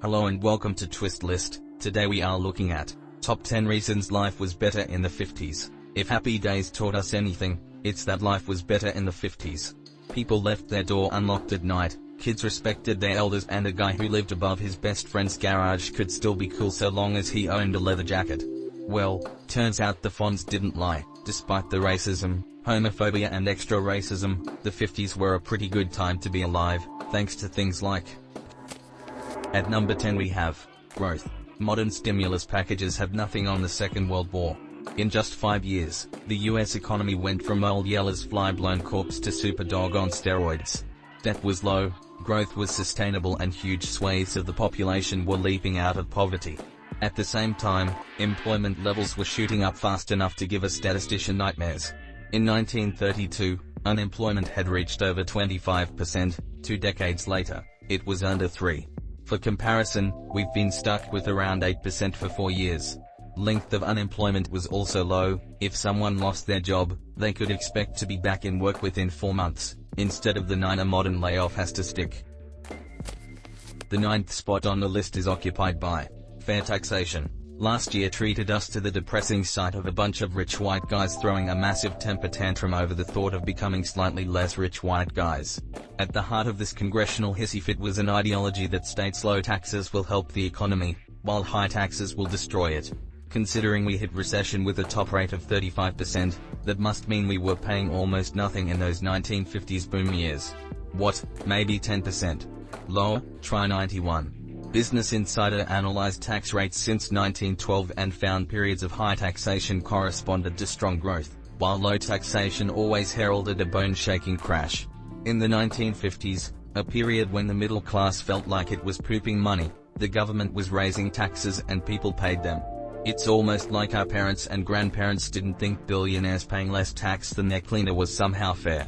Hello and welcome to Twist List. Today we are looking at Top 10 Reasons Life Was Better in the 50s. If Happy Days taught us anything, it's that life was better in the 50s. People left their door unlocked at night, kids respected their elders, and a guy who lived above his best friend's garage could still be cool so long as he owned a leather jacket. Well, turns out the Fonz didn't lie. Despite the racism, homophobia and extra racism, the 50s were a pretty good time to be alive, thanks to things like. At number 10 we have growth. Modern stimulus packages have nothing on the Second World War. In just 5 years, the US economy went from old Yeller's fly-blown corpse to Superdog on steroids. Debt was low, growth was sustainable, and huge swathes of the population were leaping out of poverty. At the same time, employment levels were shooting up fast enough to give a statistician nightmares. In 1932, unemployment had reached over 25%, 2 decades later, it was under 3%. For comparison, we've been stuck with around 8% for 4 years. Length of unemployment was also low. If someone lost their job, they could expect to be back in work within 4 months, instead of the 9 a modern layoff has to stick. The 9th spot on the list is occupied by fair taxation. Last year treated us to the depressing sight of a bunch of rich white guys throwing a massive temper tantrum over the thought of becoming slightly less rich white guys. At the heart of this congressional hissy fit was an ideology that states low taxes will help the economy, while high taxes will destroy it. Considering we hit recession with a top rate of 35%, that must mean we were paying almost nothing in those 1950s boom years. What, maybe 10%? Lower? Try 91. Business Insider analyzed tax rates since 1912 and found periods of high taxation corresponded to strong growth, while low taxation always heralded a bone-shaking crash. In the 1950s, a period when the middle class felt like it was pooping money, the government was raising taxes and people paid them. It's almost like our parents and grandparents didn't think billionaires paying less tax than their cleaner was somehow fair.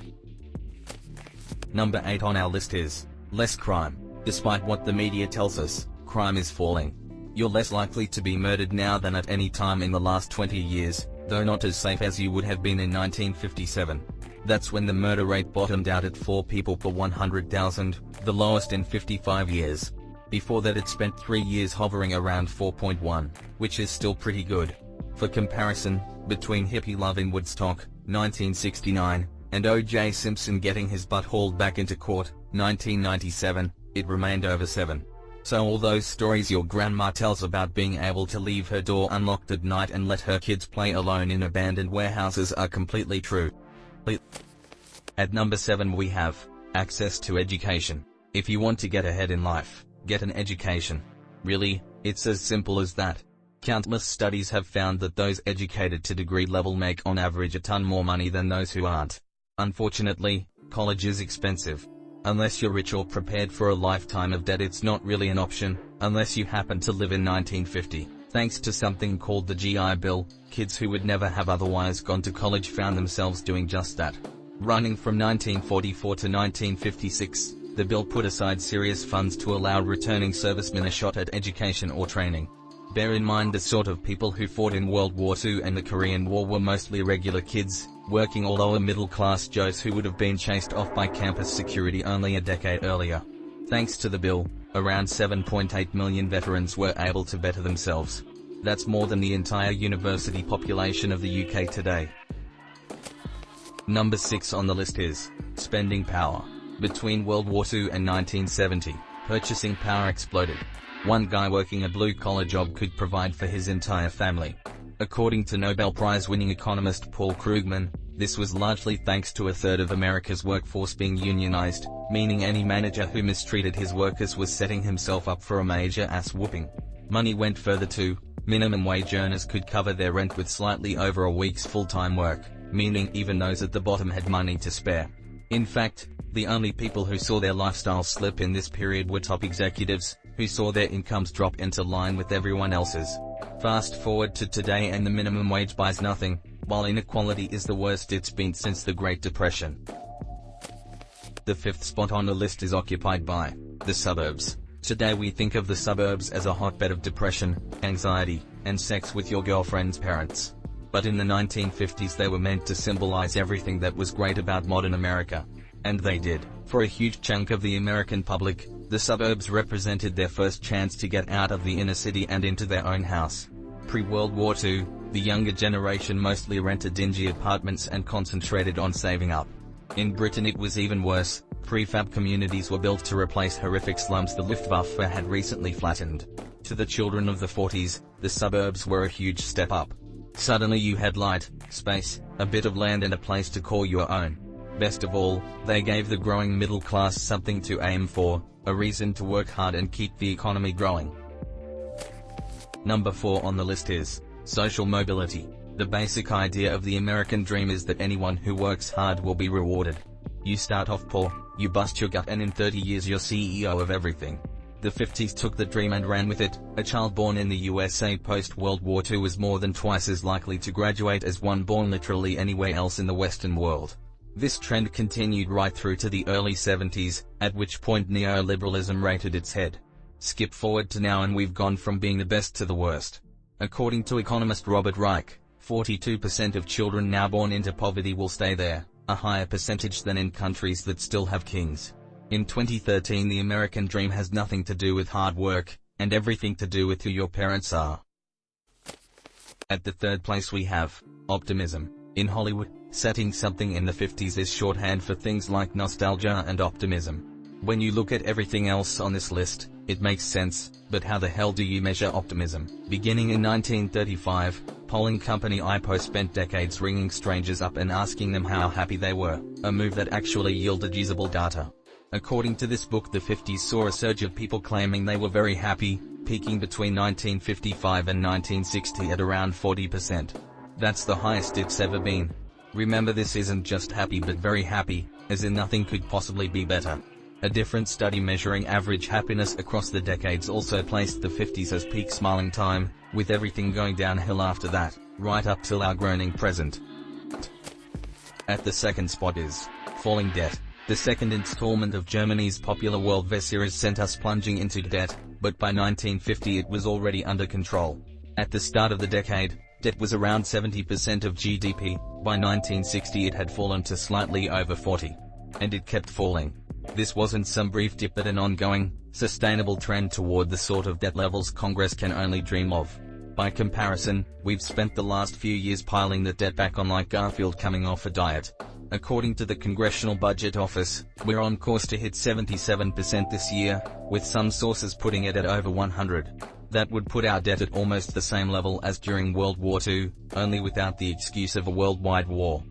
Number 8 on our list is less crime. Despite what the media tells us, crime is falling. You're less likely to be murdered now than at any time in the last 20 years, though not as safe as you would have been in 1957. That's when the murder rate bottomed out at 4 people per 100,000, the lowest in 55 years. Before that it spent 3 years hovering around 4.1, which is still pretty good. For comparison, between hippie love in Woodstock, 1969, and O.J. Simpson getting his butt hauled back into court, 1997, it remained over 7. So all those stories your grandma tells about being able to leave her door unlocked at night and let her kids play alone in abandoned warehouses are completely true. At number 7 we have access to education. If you want to get ahead in life, get an education. Really, it's as simple as that. Countless studies have found that those educated to degree level make on average a ton more money than those who aren't. Unfortunately, college is expensive. Unless you're rich or prepared for a lifetime of debt, it's not really an option, unless you happen to live in 1950. Thanks to something called the GI Bill, kids who would never have otherwise gone to college found themselves doing just that. Running from 1944 to 1956, the bill put aside serious funds to allow returning servicemen a shot at education or training. Bear in mind the sort of people who fought in World War II and the Korean War were mostly regular kids, working or lower middle-class Joes who would have been chased off by campus security only a decade earlier. Thanks to the bill, around 7.8 million veterans were able to better themselves. That's more than the entire university population of the UK today. Number 6 on the list is spending power. Between World War II and 1970, purchasing power exploded. One guy working a blue-collar job could provide for his entire family. According to Nobel Prize-winning economist Paul Krugman, this was largely thanks to a third of America's workforce being unionized, meaning any manager who mistreated his workers was setting himself up for a major ass-whooping. Money went further too. Minimum wage earners could cover their rent with slightly over a week's full-time work, meaning even those at the bottom had money to spare. In fact, the only people who saw their lifestyle slip in this period were top executives, who saw their incomes drop into line with everyone else's. Fast forward to today and the minimum wage buys nothing, while inequality is the worst it's been since the Great Depression. The 5th spot on the list is occupied by the suburbs. Today we think of the suburbs as a hotbed of depression, anxiety, and sex with your girlfriend's parents. But in the 1950s they were meant to symbolize everything that was great about modern America. And they did. For a huge chunk of the American public, The suburbs represented their first chance to get out of the inner city and into their own house. Pre-World War II, the younger generation mostly rented dingy apartments and concentrated on saving up. In Britain it was even worse. Prefab communities were built to replace horrific slums the Luftwaffe had recently flattened. To the children of the 40s, the suburbs were a huge step up. Suddenly you had light, space, a bit of land and a place to call your own. Best of all, they gave the growing middle class something to aim for, a reason to work hard and keep the economy growing. Number 4 on the list is social mobility. The basic idea of the American dream is that anyone who works hard will be rewarded. You start off poor, you bust your gut, and in 30 years you're CEO of everything. The 50s took the dream and ran with it. A child born in the USA post-World War II was more than twice as likely to graduate as one born literally anywhere else in the Western world. This trend continued right through to the early 70s, at which point neoliberalism raised its head. Skip forward to now and we've gone from being the best to the worst. According to economist Robert Reich, 42% of children now born into poverty will stay there, a higher percentage than in countries that still have kings. In 2013 the American dream has nothing to do with hard work, and everything to do with who your parents are. At the third place we have optimism. In Hollywood, setting something in the 50s is shorthand for things like nostalgia and optimism. When you look at everything else on this list, it makes sense, but how the hell do you measure optimism? Beginning in 1935, polling company IPO spent decades ringing strangers up and asking them how happy they were, a move that actually yielded usable data. According to this book, the 50s saw a surge of people claiming they were very happy, peaking between 1955 and 1960 at around 40%. That's the highest it's ever been. Remember, this isn't just happy but very happy, as in nothing could possibly be better. A different study measuring average happiness across the decades also placed the 50s as peak smiling time, with everything going downhill after that, right up till our groaning present. At the second spot is falling debt. The second installment of Germany's popular World War series sent us plunging into debt, but by 1950 it was already under control. At the start of the decade, debt was around 70% of GDP, by 1960 it had fallen to slightly over 40. And it kept falling. This wasn't some brief dip but an ongoing, sustainable trend toward the sort of debt levels Congress can only dream of. By comparison, we've spent the last few years piling the debt back on like Garfield coming off a diet. According to the Congressional Budget Office, we're on course to hit 77% this year, with some sources putting it at over 100. That would put our debt at almost the same level as during World War II, only without the excuse of a worldwide war.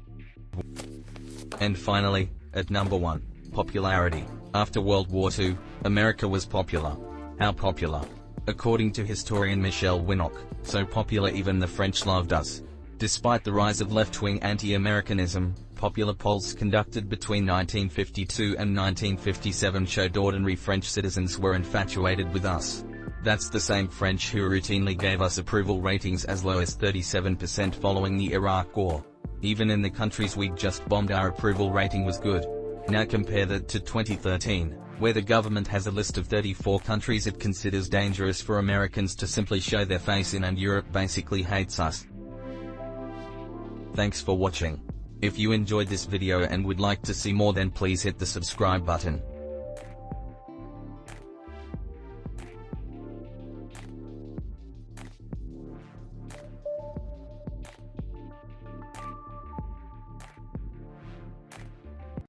And finally, at number 1. Popularity. After World War II, America was popular. How popular? According to historian Michel Winnock, so popular even the French loved us. Despite the rise of left-wing anti-Americanism, popular polls conducted between 1952 and 1957 showed ordinary French citizens were infatuated with us. That's the same French who routinely gave us approval ratings as low as 37% following the Iraq War. Even in the countries we'd just bombed, our approval rating was good. Now compare that to 2013, where the government has a list of 34 countries it considers dangerous for Americans to simply show their face in, and Europe basically hates us. Thanks for watching. If you enjoyed this video and would like to see more, then please hit the subscribe button.